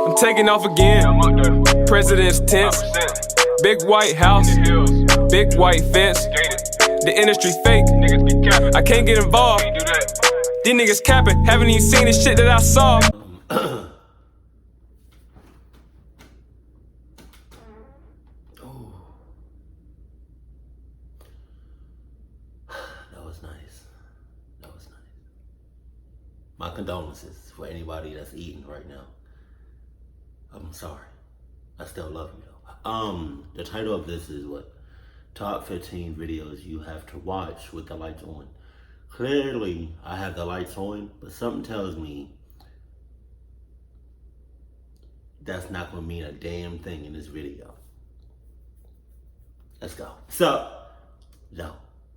I'm taking off again. President's tense. Big white house. Big white fence. The industry fake. I can't get involved. These niggas capping. Haven't even seen the shit that I saw. My condolences for anybody that's eating right now. I'm sorry. I still love you though. The title of this is what? Top 15 videos you have to watch with the lights on. Clearly, I have the lights on, but something tells me that's not gonna mean a damn thing in this video. Let's go. So, no.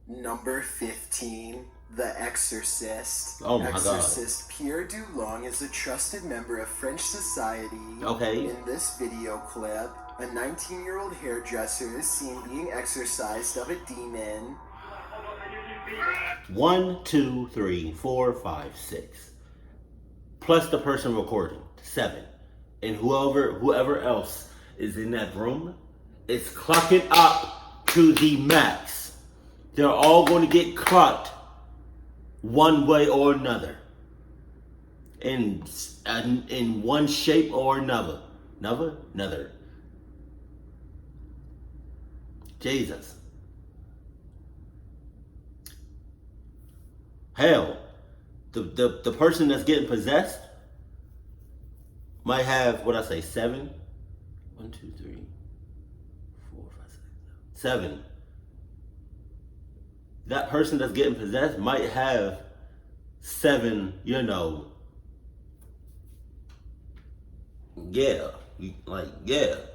Number 15. The Exorcist. Oh my Exorcist Pierre Dulong is a trusted member of French society. Okay. In this video clip, a 19-year-old hairdresser is seen being exorcised of a demon. 1, 2, 3, 4, 5, 6. Plus the person recording, 7. And whoever else is in that room is clocking up to the max. They're all going to get clocked one way or another, in one shape or another. Jesus. Hell, the person that's getting possessed might have, 7? 1, 2, 3, 4, 5, 6, 7. That person that's getting possessed might have 7,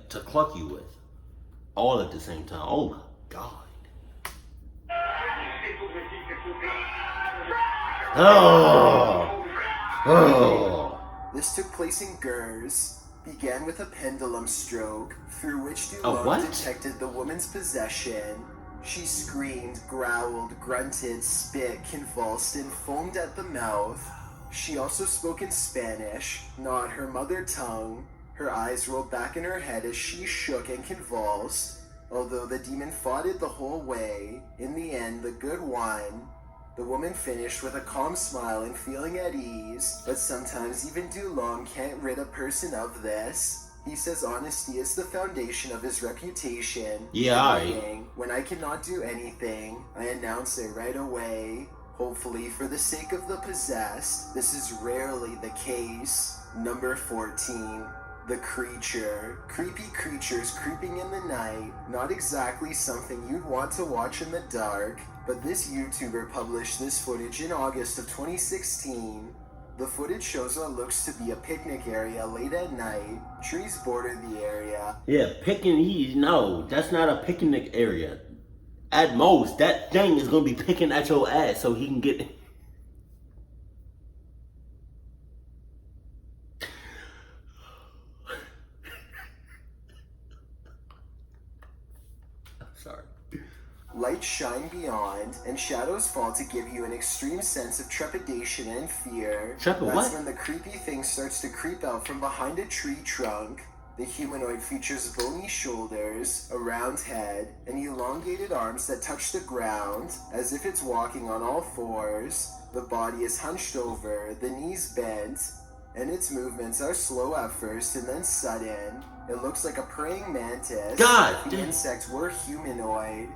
to cluck you with. All at the same time. Oh my God. Oh. This took place in Gers. Began with a pendulum stroke, through which Dulong detected the woman's possession. She screamed, growled, grunted, spit, convulsed, and foamed at the mouth. She also spoke in Spanish, not her mother tongue. Her eyes rolled back in her head as she shook and convulsed. Although the demon fought it the whole way, in the end, the good won. The woman finished with a calm smile and feeling at ease, but sometimes even Dulong can't rid a person of this. He says honesty is the foundation of his reputation. Yeah, when I cannot do anything, I announce it right away. Hopefully, for the sake of the possessed, this is rarely the case. Number 14. The Creature. Creepy creatures creeping in the night. Not exactly something you'd want to watch in the dark, but this YouTuber published this footage in August of 2016. The footage shows what looks to be a picnic area late at night. Trees border the area. Yeah, no, that's not a picnic area. At most, that thing is going to be picking at your ass so he can get... Sorry. Lights shine beyond, and shadows fall to give you an extreme sense of trepidation and fear. That's when the creepy thing starts to creep out from behind a tree trunk. The humanoid features bony shoulders, a round head, and elongated arms that touch the ground, as if it's walking on all fours. The body is hunched over, the knees bent, and its movements are slow at first and then sudden. It looks like a praying mantis. If the insect were humanoid.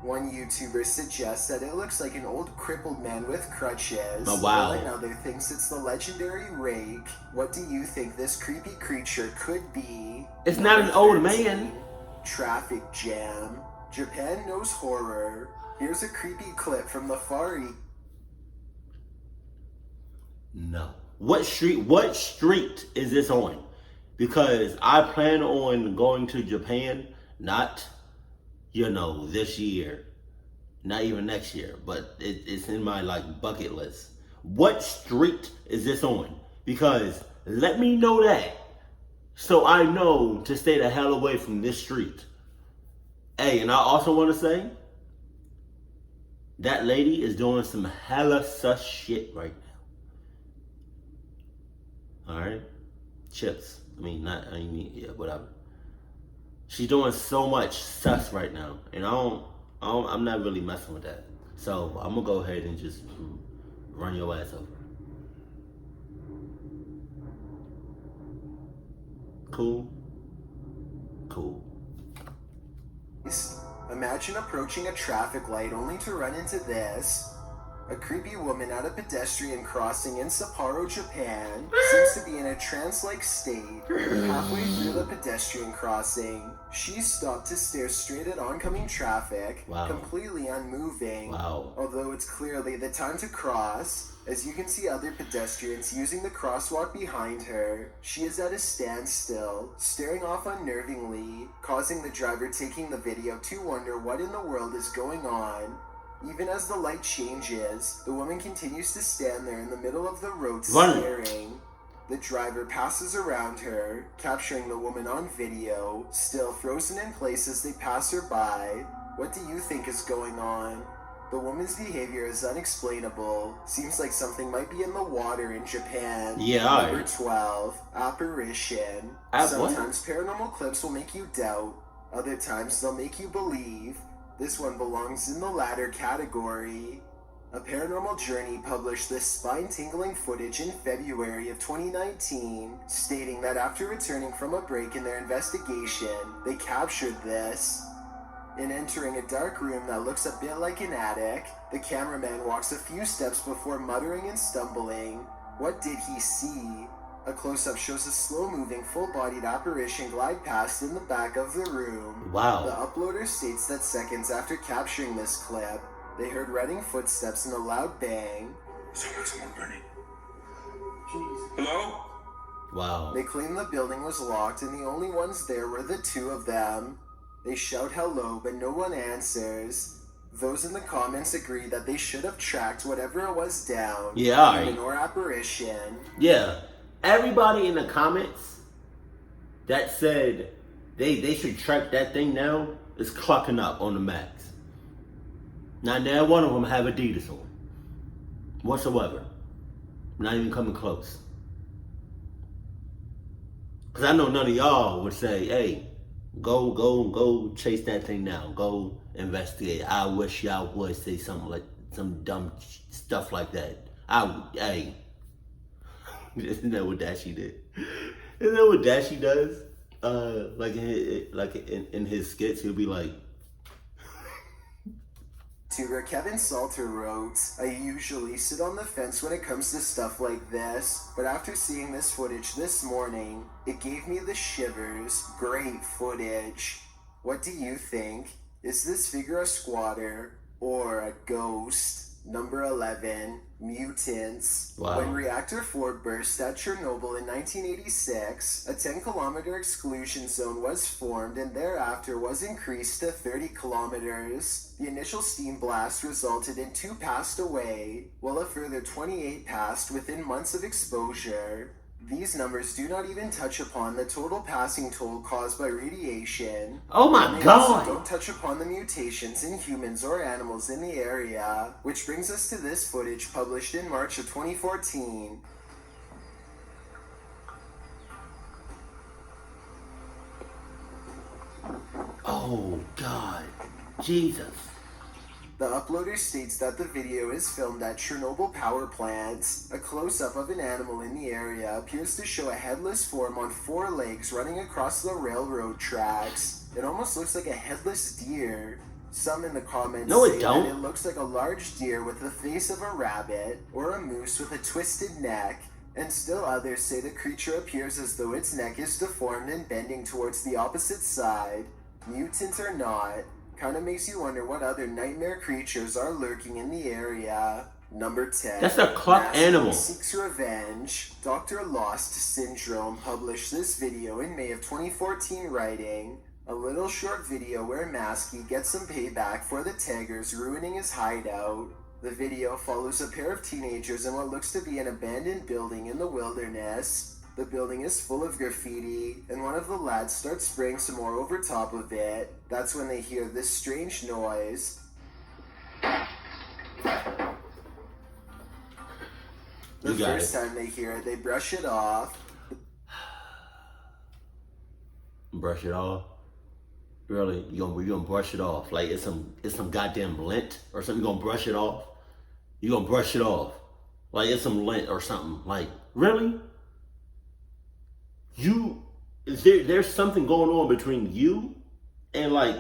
One YouTuber suggests that it looks like an old crippled man with crutches. Oh, wow. While another thinks it's the legendary rake. What do you think this creepy creature could be? It's not an old man. Traffic jam. Japan knows horror. Here's a creepy clip from the Far East. No. What street is this on? Because I plan on going to Japan, not... this year, not even next year, but it's in my bucket list. What street is this on? Because let me know that, so I know to stay the hell away from this street. Hey, and I also want to say, that lady is doing some hella sus shit right now. All right, chips. Yeah, whatever. She's doing so much sus right now, and I'm not really messing with that. So I'm gonna go ahead and just run your ass over. Cool. Imagine approaching a traffic light only to run into this. A creepy woman at a pedestrian crossing in Sapporo, Japan, seems to be in a trance-like state. Halfway through the pedestrian crossing, she stopped to stare straight at oncoming traffic, completely unmoving. Although it's clearly the time to cross, as you can see other pedestrians using the crosswalk behind her, she is at a standstill, staring off unnervingly, causing the driver taking the video to wonder what in the world is going on. Even as the light changes, the woman continues to stand there in the middle of the road staring. The driver passes around her, capturing the woman on video, still frozen in place as they pass her by. What do you think is going on? The woman's behavior is unexplainable. Seems like something might be in the water in Japan. Number 12, Apparition. Sometimes paranormal clips will make you doubt. Other times they'll make you believe. This one belongs in the latter category. A Paranormal Journey published this spine-tingling footage in February of 2019, stating that after returning from a break in their investigation, they captured this. In entering a dark room that looks a bit like an attic, the cameraman walks a few steps before muttering and stumbling. What did he see? A close-up shows a slow-moving, full-bodied apparition glide past in the back of the room. The uploader states that seconds after capturing this clip, they heard running footsteps and a loud bang. Someone running. Hello? They claim the building was locked and the only ones there were the two of them. They shout hello, but no one answers. Those in the comments agree that they should have tracked whatever it was down. Demon or apparition. Everybody in the comments that said they should track that thing down is clocking up on the max. Not now one of them have Adidas on. Whatsoever. Not even coming close. Because I know none of y'all would say, hey, go chase that thing down. Go investigate. I wish y'all would say something like some dumb stuff like that. Isn't that what Dashi did? Isn't that what Dashi does? In his skits, he'll be like. YouTuber Kevin Salter wrote, I usually sit on the fence when it comes to stuff like this, but after seeing this footage this morning, it gave me the shivers. Great footage. What do you think? Is this figure a squatter or a ghost? Number 11, Mutants. When Reactor 4 burst at Chernobyl in 1986, a 10-kilometer exclusion zone was formed and thereafter was increased to 30 kilometers. The initial steam blast resulted in 2 passed away, while a further 28 passed within months of exposure. These numbers do not even touch upon the total passing toll caused by radiation. Oh my God! Don't touch upon the mutations in humans or animals in the area, which brings us to this footage published in March of 2014. Oh God, Jesus. The uploader states that the video is filmed at Chernobyl power plants. A close-up of an animal in the area appears to show a headless form on 4 legs running across the railroad tracks. It almost looks like a headless deer. Some in the comments say that it looks like a large deer with the face of a rabbit, or a moose with a twisted neck, and still others say the creature appears as though its neck is deformed and bending towards the opposite side. Mutant or not, kinda makes you wonder what other nightmare creatures are lurking in the area. Number 10. That's a clock animal. Seeks revenge. Dr. Lost Syndrome published this video in May of 2014, writing, a little short video where Maskey gets some payback for the taggers ruining his hideout. The video follows a pair of teenagers in what looks to be an abandoned building in the wilderness. The building is full of graffiti, and one of the lads starts spraying some more over top of it. That's when they hear this strange noise. The first time they hear it, they brush it off. Brush it off. Really? You gonna brush it off? Like it's some goddamn lint or something. You gonna brush it off? You gonna brush it off? Like it's some lint or something. Like really? There's something going on between you and like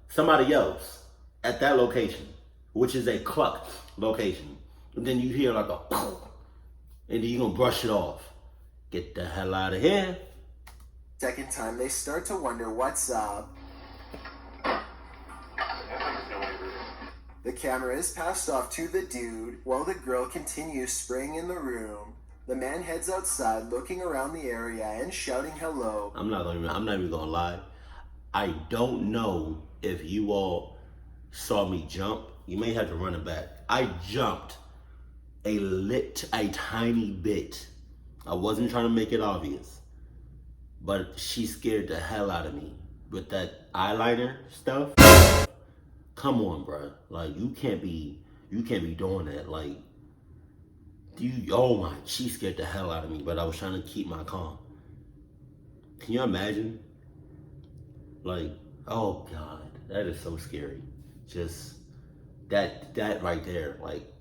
somebody else at that location, which is a cluck location. And then you hear like a and then you gonna brush it off. Get the hell out of here. Second time, they start to wonder what's up. The camera is passed off to the dude while the girl continues spraying in the room. The man heads outside looking around the area and shouting hello. I'm not even gonna lie. I don't know if you all saw me jump. You may have to run it back. I jumped a tiny bit. I wasn't trying to make it obvious, but she scared the hell out of me with that eyeliner stuff. Come on, bro. Like you can't be doing that. Like she scared the hell out of me, but I was trying to keep my calm. Can you imagine? Like, oh God, that is so scary. Just that right there, like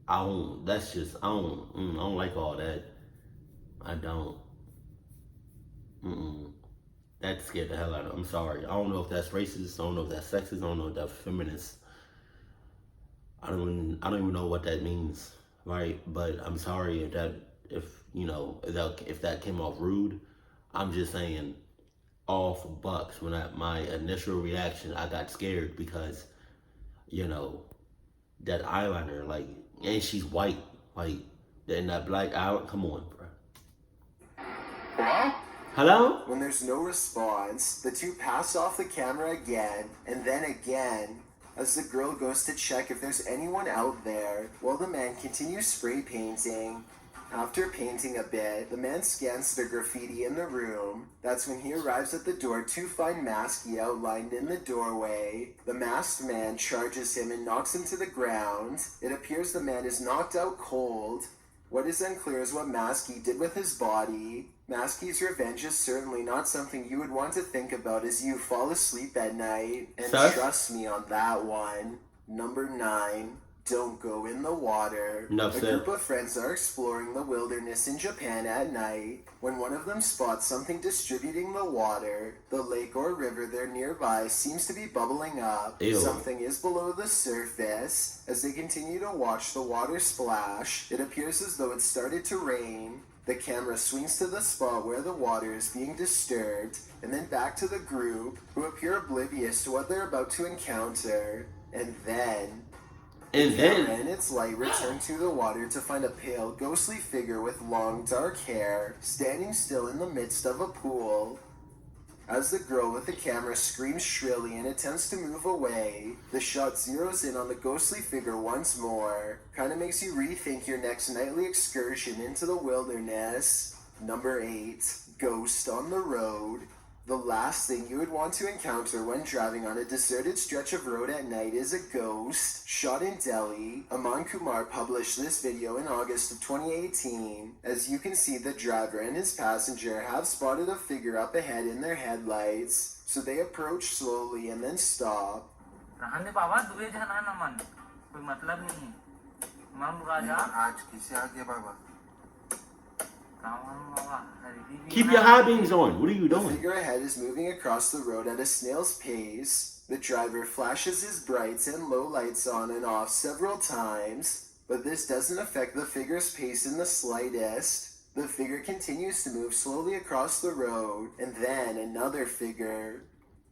I don't like all that. I don't. That scared the hell out of me. I'm sorry. I don't know if that's racist. I don't know if that's sexist. I don't know if that's feminist. I don't even know what that means, right? But I'm sorry if that came off rude. I'm just saying, off bucks. When my initial reaction, I got scared because, that eyeliner, like, and she's white, like, and that black eye. Come on, bro. Hello? Hello? When there's no response, the two pass off the camera again, and then again, as the girl goes to check if there's anyone out there, while the man continues spray painting. After painting a bit, the man scans the graffiti in the room. That's when he arrives at the door to find Masky outlined in the doorway. The masked man charges him and knocks him to the ground. It appears the man is knocked out cold. What is unclear is what Masky did with his body. Masky's revenge is certainly not something you would want to think about as you fall asleep at night. And trust me on that one. Number 9. Don't go in the water. A group of friends are exploring the wilderness in Japan at night when one of them spots something distributing the water. The lake or river there nearby seems to be bubbling up. Ew. Something is below the surface. As they continue to watch the water splash, it appears as though it started to rain. The camera swings to the spot where the water is being disturbed, and then back to the group, who appear oblivious to what they're about to encounter. And then its light returned to the water to find a pale, ghostly figure with long, dark hair, standing still in the midst of a pool. As the girl with the camera screams shrilly and attempts to move away, the shot zeroes in on the ghostly figure once more. Kinda makes you rethink your next nightly excursion into the wilderness. Number 8. Ghost on the road. The last thing you would want to encounter when driving on a deserted stretch of road at night is a ghost. Shot in Delhi, Aman Kumar published this video in August of 2018. As you can see, the driver and his passenger have spotted a figure up ahead in their headlights, so they approach slowly and then stop. Keep your high beams on. What are you doing? The figure ahead is moving across the road at a snail's pace. The driver flashes his brights and low lights on and off several times, but this doesn't affect the figure's pace in the slightest. The figure continues to move slowly across the road, and then another figure.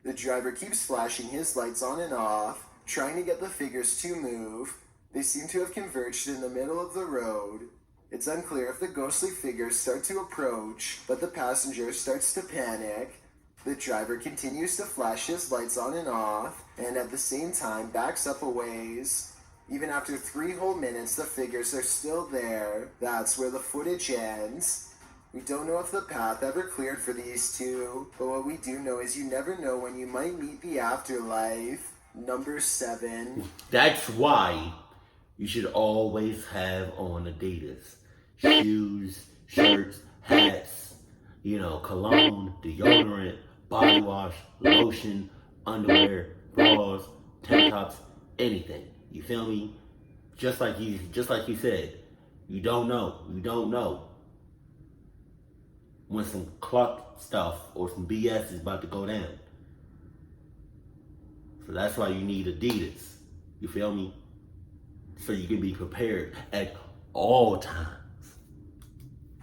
The driver keeps flashing his lights on and off, trying to get the figures to move. They seem to have converged in the middle of the road. It's unclear if the ghostly figures start to approach, but the passenger starts to panic. The driver continues to flash his lights on and off, and at the same time backs up a ways. Even after 3 whole minutes, the figures are still there. That's where the footage ends. We don't know if the path ever cleared for these two, but what we do know is you never know when you might meet the afterlife. Number 7. That's why you should always have on Adidas. Shoes, shirts, hats, cologne, deodorant, body wash, lotion, underwear, bras, tank tops, anything. You feel me? Just like you said, you don't know when some clock stuff or some BS is about to go down. So that's why you need Adidas. You feel me? So you can be prepared at all times.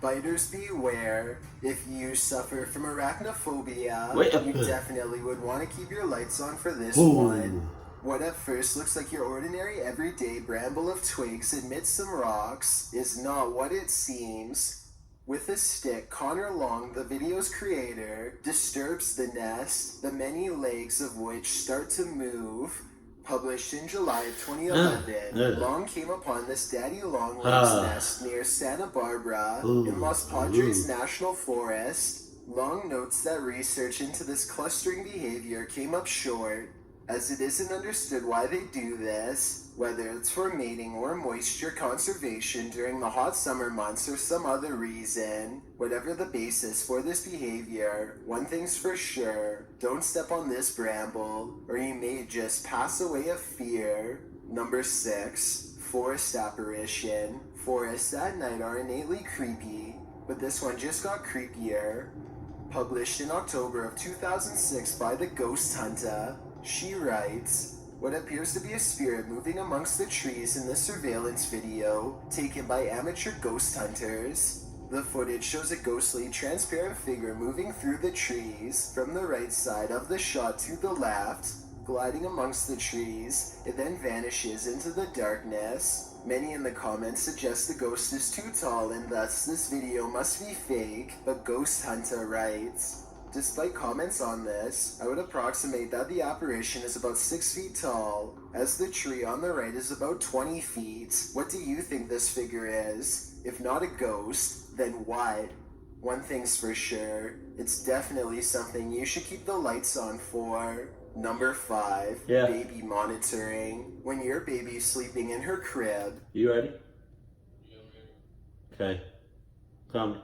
Biters beware. If you suffer from arachnophobia, you definitely would want to keep your lights on for this one. What at first looks like your ordinary everyday bramble of twigs amidst some rocks is not what it seems. With a stick, Connor Long, the video's creator, disturbs the nest, the many legs of which start to move. Published in July of 2011, Long came upon this daddy longlegs nest near Santa Barbara in Los Padres National Forest. Long notes that research into this clustering behavior came up short, as it isn't understood why they do this, whether it's for mating or moisture conservation during the hot summer months or some other reason. Whatever the basis for this behavior, one thing's for sure, don't step on this bramble, or you may just pass away of fear. Number 6, Forest Apparition. Forests at night are innately creepy, but this one just got creepier. Published in October of 2006 by The Ghost Hunter, she writes, what appears to be a spirit moving amongst the trees in this surveillance video, taken by amateur ghost hunters. The footage shows a ghostly, transparent figure moving through the trees from the right side of the shot to the left, gliding amongst the trees. It then vanishes into the darkness. Many in the comments suggest the ghost is too tall and thus this video must be fake, but Ghost Hunter writes, despite comments on this, I would approximate that the apparition is about 6 feet tall, as the tree on the right is about 20 feet. What do you think this figure is? If not a ghost, then what? One thing's for sure, it's definitely something you should keep the lights on for. Number 5, baby monitoring. When your baby's sleeping in her crib. You ready? Okay. Come.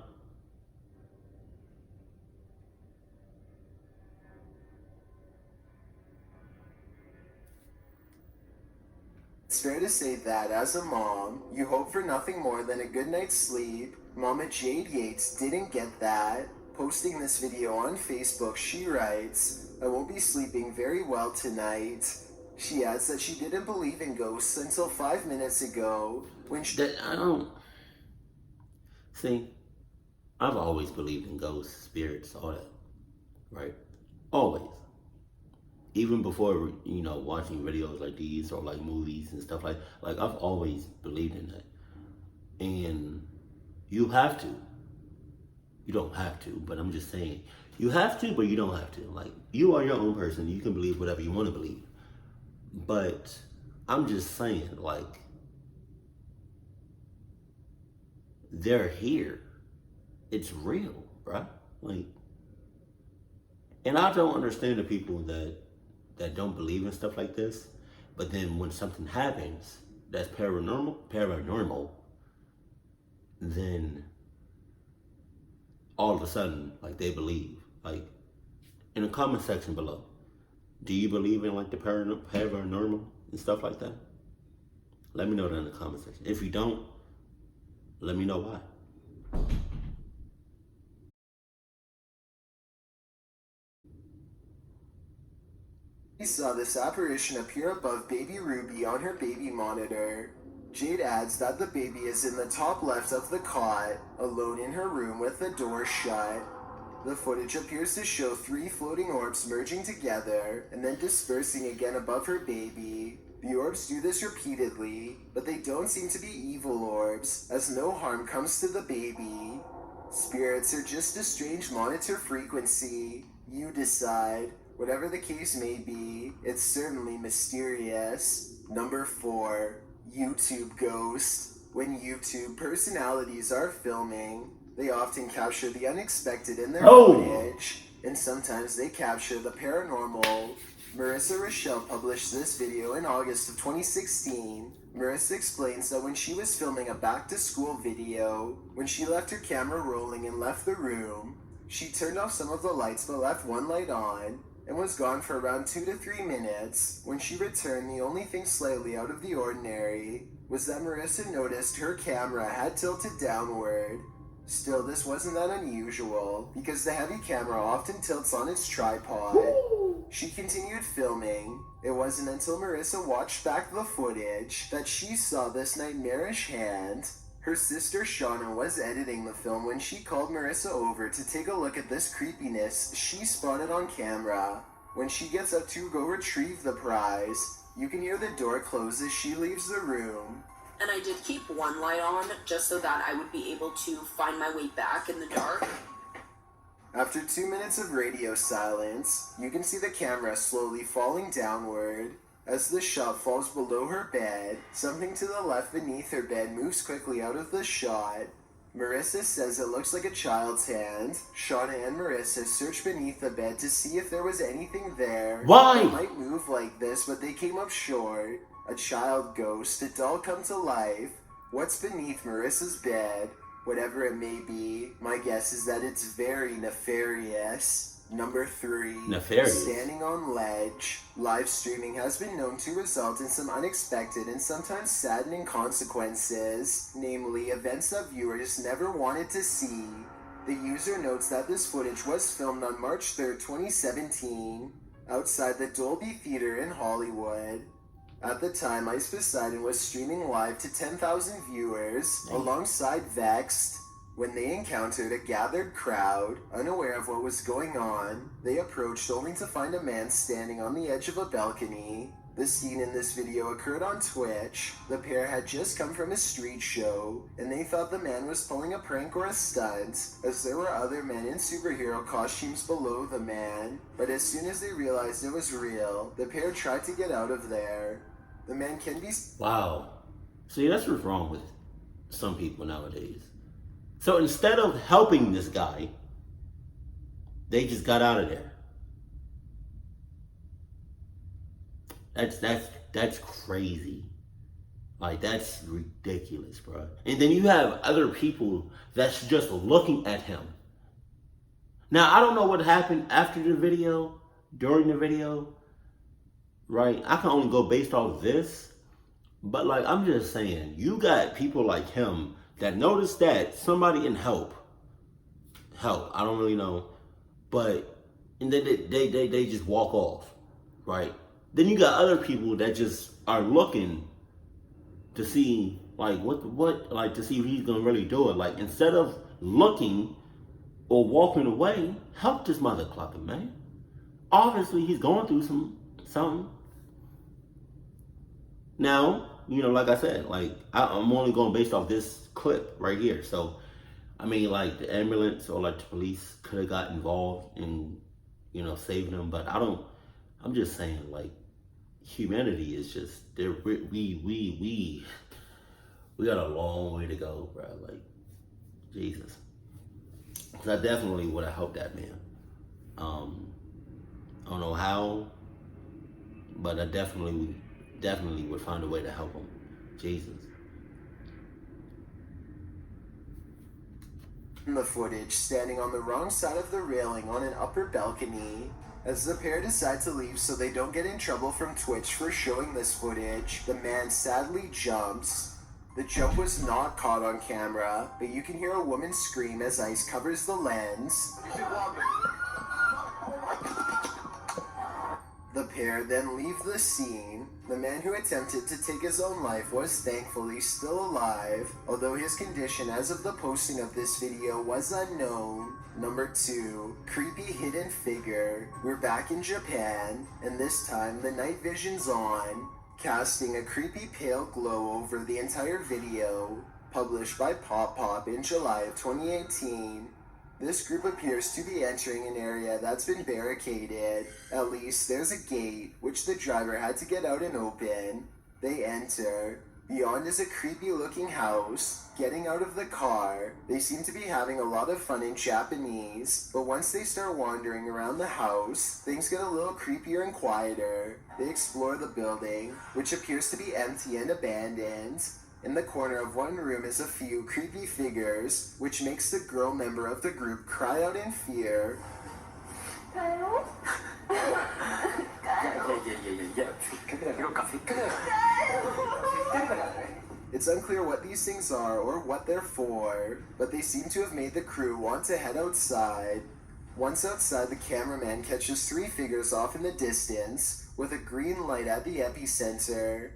It's fair to say that, as a mom, you hope for nothing more than a good night's sleep. Mama Jade Yates didn't get that. Posting this video on Facebook, she writes, I won't be sleeping very well tonight. She adds that she didn't believe in ghosts until 5 minutes ago, when she... I don't... See, I've always believed in ghosts, spirits, all that, right? Always. Even before, watching videos like these or like movies and stuff like I've always believed in that. And you have to. You don't have to, but I'm just saying. You have to, but you don't have to. Like, you are your own person. You can believe whatever you want to believe. But I'm just saying, like, they're here. It's real, right? Like, and I don't understand the people that don't believe in stuff like this, but then when something happens that's paranormal, then all of a sudden, like, they believe. Like, in the comment section below, do you believe in, like, the paranormal and stuff like that? Let me know that in the comment section. If you don't, let me know why. He saw this apparition appear above baby Ruby on her baby monitor. Jade adds that the baby is in the top left of the cot, alone in her room with the door shut. The footage appears to show 3 floating orbs merging together and then dispersing again above her baby. The orbs do this repeatedly, but they don't seem to be evil orbs, as no harm comes to the baby. Spirits are just a strange monitor frequency. You decide. Whatever the case may be, it's certainly mysterious. Number 4, YouTube ghost. When YouTube personalities are filming, they often capture the unexpected in their footage, and sometimes they capture the paranormal. Marissa Rochelle published this video in August of 2016. Marissa explains that when she was filming a back-to-school video, when she left her camera rolling and left the room, She turned off some of the lights but left one light on, and was gone for around 2 to 3 minutes. When she returned, the only thing slightly out of the ordinary was that Marissa noticed her camera had tilted downward. Still, this wasn't that unusual, because the heavy camera often tilts on its tripod. She continued filming. It wasn't until Marissa watched back the footage that she saw this nightmarish hand. Her sister Shauna was editing the film when she called Marissa over to take a look at this creepiness she spotted on camera. When she gets up to go retrieve the prize, you can hear the door close as she leaves the room. And I did keep one light on just so that I would be able to find my way back in the dark. After 2 minutes of radio silence, you can see the camera slowly falling downward. As the shot falls below her bed, something to the left beneath her bed moves quickly out of the shot. Marissa says it looks like a child's hand. Shauna and Marissa search beneath the bed to see if there was anything there. Why? It might move like this, but they came up short. A child ghost, a doll come to life. What's beneath Marissa's bed? Whatever it may be, my guess is that it's very nefarious. Number 3, nefarious. Standing on ledge. Live streaming has been known to result in some unexpected and sometimes saddening consequences, namely events that viewers never wanted to see. The user notes that this footage was filmed on March 3rd, 2017, outside the Dolby Theater in Hollywood. At the time, Ice Poseidon was streaming live to 10,000 viewers, alongside Vexed. When they encountered a gathered crowd, unaware of what was going on, they approached only to find a man standing on the edge of a balcony. The scene in this video occurred on Twitch. The pair had just come from a street show, and they thought the man was pulling a prank or a stunt, as there were other men in superhero costumes below the man. But as soon as they realized it was real, the pair tried to get out of there. The man can be... Wow. See, that's what's wrong with some people nowadays. So instead of helping this guy, they just got out of there. That's crazy. Like, that's ridiculous, bro. And then you have other people that's just looking at him. Now, I don't know what happened after the video, during the video, right? I can only go based off this. But, like, I'm just saying, you got people like him that notice that somebody in help, I don't really know, but, and then they just walk off, right? Then you got other people that just are looking to see, like, like, to see if he's gonna really do it. Like, instead of looking or walking away, help this motherfucker, man. Obviously, he's going through something. Now, you know, like I said, like, I'm only going based off this clip right here. So, I mean, like, the ambulance or, like, the police could have got involved in, you know, saving him. But I'm just saying, like, humanity is just, we got a long way to go, bro. Like, Jesus. Because I definitely would have helped that man. I don't know how, but I definitely would find a way to help him. Jesus. In the footage, standing on the wrong side of the railing on an upper balcony. As the pair decide to leave so they don't get in trouble from Twitch for showing this footage, the man sadly jumps. The jump was not caught on camera, but you can hear a woman scream as ice covers the lens. The pair then leave the scene. The man who attempted to take his own life was thankfully still alive, although his condition as of the posting of this video was unknown. Number 2, creepy hidden figure. We're back in Japan, and this time the night vision's on, casting a creepy pale glow over the entire video. Published by Pop in July of 2018. This group appears to be entering an area that's been barricaded. At least there's a gate, which the driver had to get out and open. They enter. Beyond is a creepy looking house. Getting out of the car, they seem to be having a lot of fun in Japanese, but once they start wandering around the house, things get a little creepier and quieter. They explore the building, which appears to be empty and abandoned. In the corner of one room is a few creepy figures, which makes the girl member of the group cry out in fear. It's unclear what these things are or what they're for, but they seem to have made the crew want to head outside. Once outside, the cameraman catches 3 figures off in the distance, with a green light at the epicenter.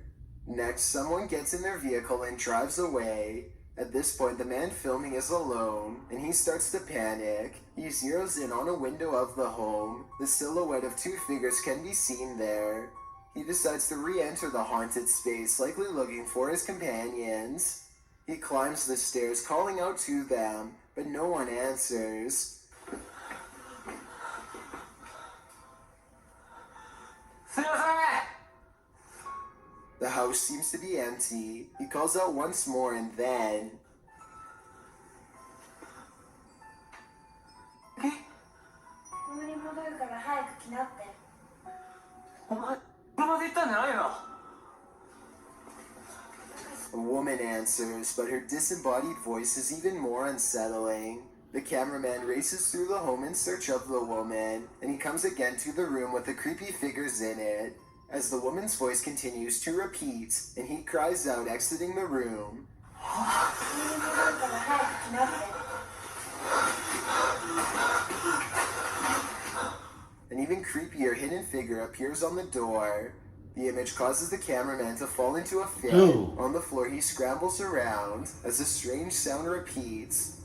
Next, someone gets in their vehicle and drives away. At this point, the man filming is alone, and he starts to panic. He zeroes in on a window of the home. The silhouette of 2 figures can be seen there. He decides to re-enter the haunted space, likely looking for his companions. He climbs the stairs, calling out to them, but no one answers. The house seems to be empty. He calls out once more and then... A woman answers, but her disembodied voice is even more unsettling. The cameraman races through the home in search of the woman, and he comes again to the room with the creepy figures in it. As the woman's voice continues to repeat, and he cries out, exiting the room. An even creepier hidden figure appears on the door. The image causes the cameraman to fall into a fit. On the floor, he scrambles around as a strange sound repeats.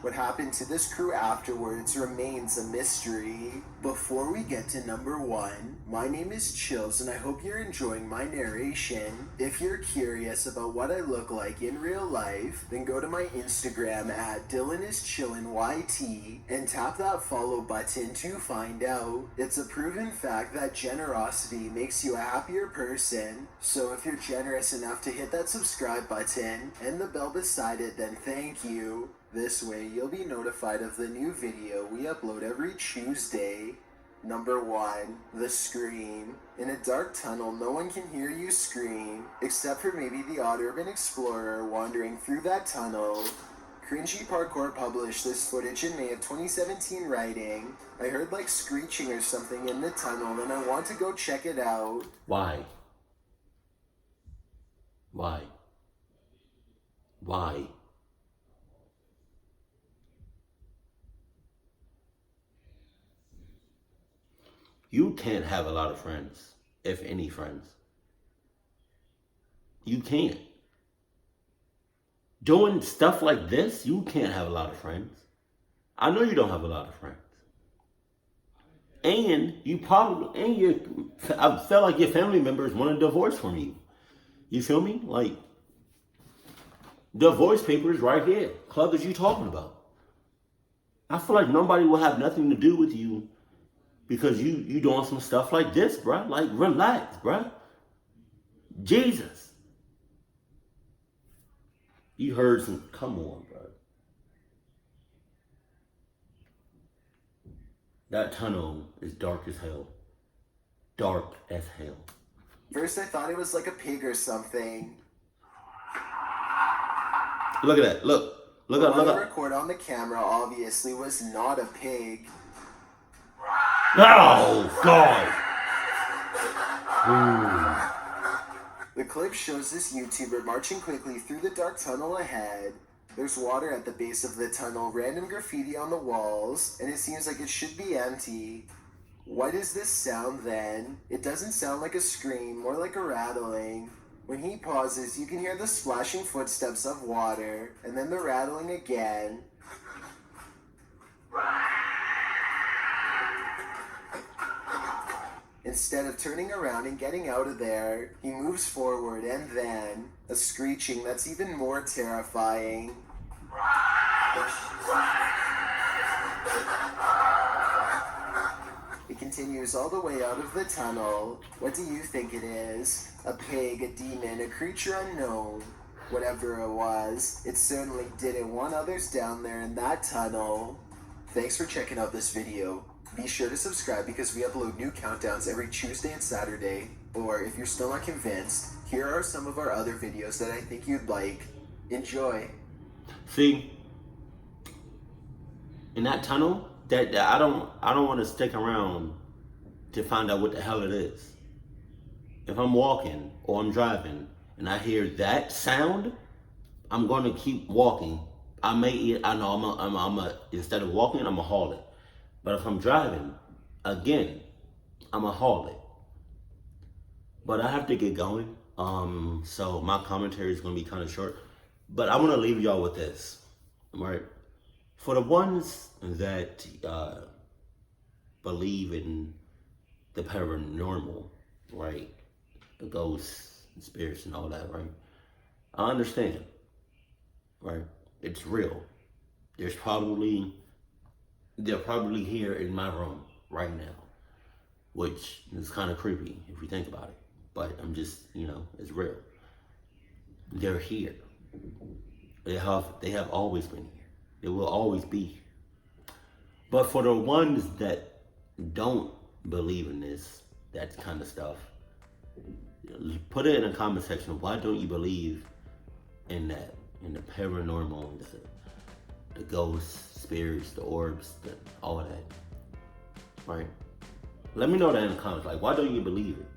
What happened to this crew afterwards remains a mystery. Before we get to number 1, my name is Chills and I hope you're enjoying my narration. If you're curious about what I look like in real life, then go to my Instagram at DylanIsChillinYT and tap that follow button to find out. It's a proven fact that generosity makes you a happier person, so if you're generous enough to hit that subscribe button and the bell beside it, then thank you. This way you'll be notified of the new video we upload every Tuesday. Number 1, the scream. In a dark tunnel, no one can hear you scream, except for maybe the odd urban explorer wandering through that tunnel. Cringy Parkour published this footage in May of 2017 writing, I heard like screeching or something in the tunnel and I want to go check it out. Why? Why? Why? You can't have a lot of friends, if any friends. You can't. Doing stuff like this, you can't have a lot of friends. I know you don't have a lot of friends. And you probably, I felt like your family members want a divorce from you. You feel me? Like, divorce papers right here. Club is you talking about. I feel like nobody will have nothing to do with you because you doing some stuff like this, bruh. Like, relax, bruh. Jesus. You heard some, come on, bro. That tunnel is dark as hell. Dark as hell. First I thought it was like a pig or something. Look at that, look up. The record on the camera obviously was not a pig. Oh, God. Ooh. The clip shows this YouTuber marching quickly through the dark tunnel ahead. There's water at the base of the tunnel, random graffiti on the walls, and it seems like it should be empty. What is this sound then? It doesn't sound like a scream, more like a rattling. When he pauses, you can hear the splashing footsteps of water, and then the rattling again. Instead of turning around and getting out of there, he moves forward and then a screeching that's even more terrifying. It continues all the way out of the tunnel. What do you think it is? A pig, a demon, a creature unknown? Whatever it was, it certainly didn't want others down there in that tunnel. Thanks for checking out this video. Be sure to subscribe because we upload new countdowns every Tuesday and Saturday. Or if you're still not convinced, Here are some of our other videos that I think you'd like. Enjoy. See, in that tunnel, that I don't want to stick around to find out what the hell it is. If I'm walking or I'm driving and I hear that sound, I'm going to keep walking. Instead of walking, I'm gonna haul it. But if I'm driving, again, I'm gonna haul it. But I have to get going. So my commentary is gonna be kind of short. But I want to leave y'all with this, right? For the ones that believe in the paranormal, right? The ghosts, and spirits, and all that, right? I understand, right? It's real. They're probably here in my room right now, which is kind of creepy if you think about it. But I'm just, it's real. They're here. They have always been here. They will always be here. But for the ones that don't believe in that kind of stuff, put it in the comment section. Why don't you believe in that? In the paranormal, the ghosts, spirits, the orbs, all of that, right? Let me know that in the comments. Like, why don't you believe it?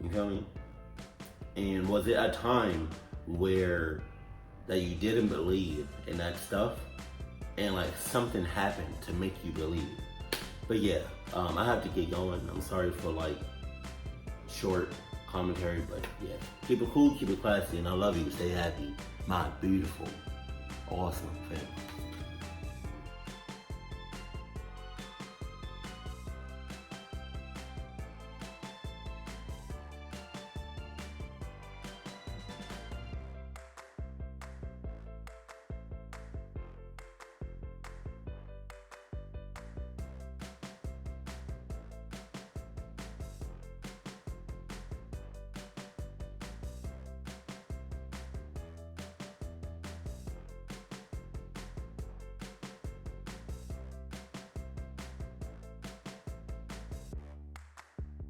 You feel me? And was it a time where that you didn't believe in that stuff, and like something happened to make you believe? But yeah, I have to get going. I'm sorry for like short commentary, but yeah, keep it cool, keep it classy, and I love you. Stay happy, my beautiful, awesome family.